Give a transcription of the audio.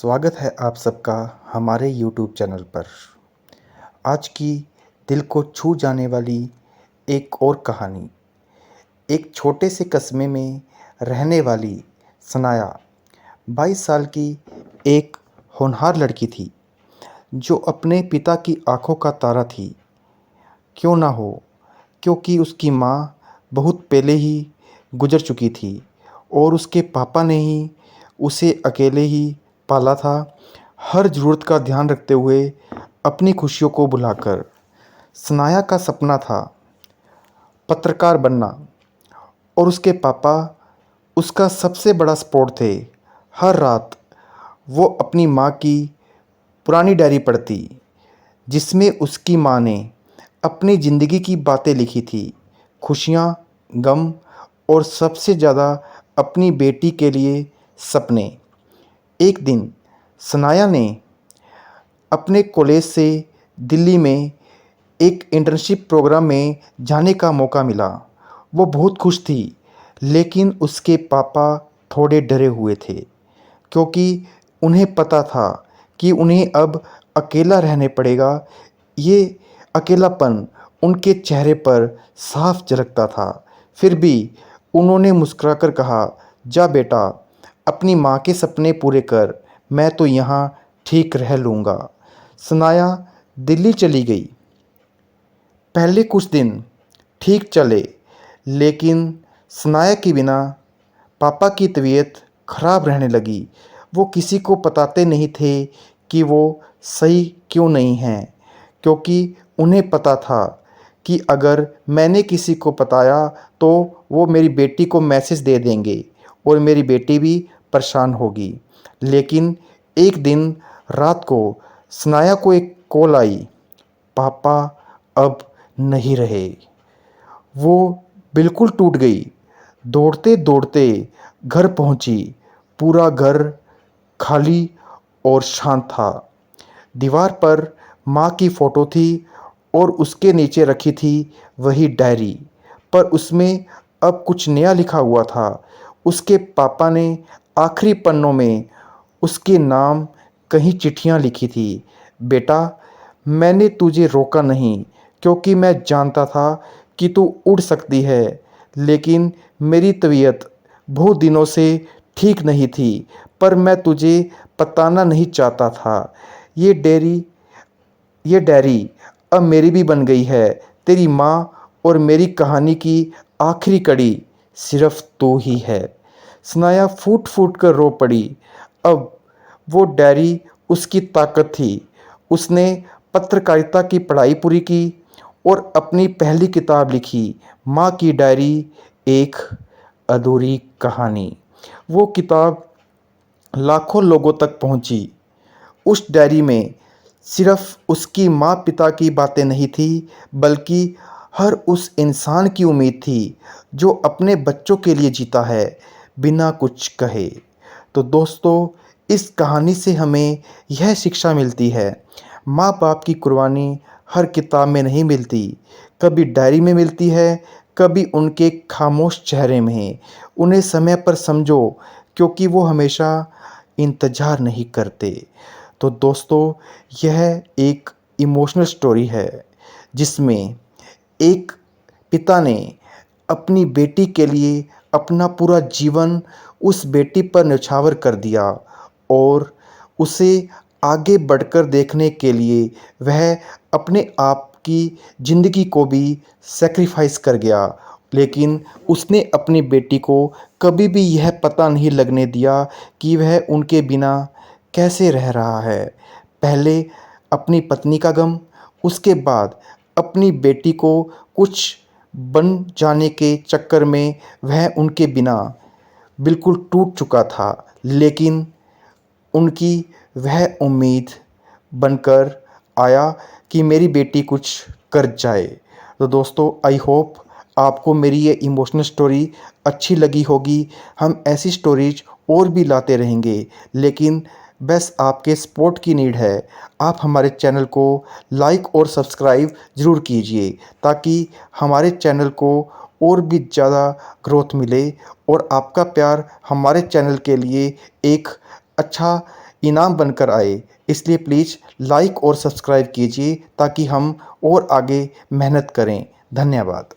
स्वागत है आप सबका हमारे यूट्यूब चैनल पर। आज की दिल को छू जाने वाली एक और कहानी। एक छोटे से कस्बे में रहने वाली सनाया 22 साल की एक होनहार लड़की थी, जो अपने पिता की आंखों का तारा थी। क्यों ना हो, क्योंकि उसकी माँ बहुत पहले ही गुजर चुकी थी और उसके पापा ने ही उसे अकेले ही पाला था, हर ज़रूरत का ध्यान रखते हुए अपनी खुशियों को भुलाकर। सनाया का सपना था पत्रकार बनना और उसके पापा उसका सबसे बड़ा सपोर्ट थे। हर रात वो अपनी माँ की पुरानी डायरी पढ़ती, जिसमें उसकी माँ ने अपनी ज़िंदगी की बातें लिखी थी, खुशियाँ, गम और सबसे ज़्यादा अपनी बेटी के लिए सपने। एक दिन सनाया ने अपने कॉलेज से दिल्ली में एक इंटर्नशिप प्रोग्राम में जाने का मौका मिला। वो बहुत खुश थी, लेकिन उसके पापा थोड़े डरे हुए थे, क्योंकि उन्हें पता था कि उन्हें अब अकेला रहने पड़ेगा। ये अकेलापन उनके चेहरे पर साफ झलकता था। फिर भी उन्होंने मुस्कुराकर कहा, जा बेटा, अपनी माँ के सपने पूरे कर, मैं तो यहाँ ठीक रह लूँगा। सनाया दिल्ली चली गई। पहले कुछ दिन ठीक चले, लेकिन सनाया के बिना पापा की तबीयत खराब रहने लगी। वो किसी को बताते नहीं थे कि वो सही क्यों नहीं हैं, क्योंकि उन्हें पता था कि अगर मैंने किसी को बताया तो वो मेरी बेटी को मैसेज दे देंगे और मेरी बेटी भी परेशान होगी। लेकिन एक दिन रात को सनाया को एक कॉल आई, पापा अब नहीं रहे। वो बिल्कुल टूट गई। दौड़ते दौड़ते घर पहुंची। पूरा घर खाली और शांत था। दीवार पर माँ की फ़ोटो थी और उसके नीचे रखी थी वही डायरी, पर उसमें अब कुछ नया लिखा हुआ था। उसके पापा ने आखिरी पन्नों में उसके नाम कहीं चिट्ठियाँ लिखी थी, बेटा, मैंने तुझे रोका नहीं, क्योंकि मैं जानता था कि तू उड़ सकती है, लेकिन मेरी तबीयत बहुत दिनों से ठीक नहीं थी, पर मैं तुझे बताना नहीं चाहता था। ये डायरी ये डायरी अब मेरी भी बन गई है। तेरी माँ और मेरी कहानी की आखिरी कड़ी सिर्फ तू ही है। सनाया फूट फूट कर रो पड़ी। अब वो डायरी उसकी ताकत थी। उसने पत्रकारिता की पढ़ाई पूरी की और अपनी पहली किताब लिखी, माँ की डायरी, एक अधूरी कहानी। वो किताब लाखों लोगों तक पहुंची। उस डायरी में सिर्फ उसकी माँ पिता की बातें नहीं थी, बल्कि हर उस इंसान की उम्मीद थी जो अपने बच्चों के लिए जीता है बिना कुछ कहे। तो दोस्तों, इस कहानी से हमें यह शिक्षा मिलती है, माँ बाप की कुर्बानी हर किताब में नहीं मिलती, कभी डायरी में मिलती है, कभी उनके खामोश चेहरे में। उन्हें समय पर समझो, क्योंकि वो हमेशा इंतज़ार नहीं करते। तो दोस्तों, यह एक इमोशनल स्टोरी है, जिसमें एक पिता ने अपनी बेटी के लिए अपना पूरा जीवन उस बेटी पर न्यौछावर कर दिया और उसे आगे बढ़कर देखने के लिए वह अपने आप की ज़िंदगी को भी सैक्रिफाइस कर गया। लेकिन उसने अपनी बेटी को कभी भी यह पता नहीं लगने दिया कि वह उनके बिना कैसे रह रहा है। पहले अपनी पत्नी का गम, उसके बाद अपनी बेटी को कुछ बन जाने के चक्कर में वह उनके बिना बिल्कुल टूट चुका था। लेकिन उनकी वह उम्मीद बनकर आया कि मेरी बेटी कुछ कर जाए। तो दोस्तों, आई होप आपको मेरी ये इमोशनल स्टोरी अच्छी लगी होगी। हम ऐसी स्टोरीज और भी लाते रहेंगे, लेकिन बस आपके सपोर्ट की नीड है। आप हमारे चैनल को लाइक और सब्सक्राइब ज़रूर कीजिए, ताकि हमारे चैनल को और भी ज़्यादा ग्रोथ मिले और आपका प्यार हमारे चैनल के लिए एक अच्छा इनाम बनकर आए। इसलिए प्लीज़ लाइक और सब्सक्राइब कीजिए ताकि हम और आगे मेहनत करें। धन्यवाद।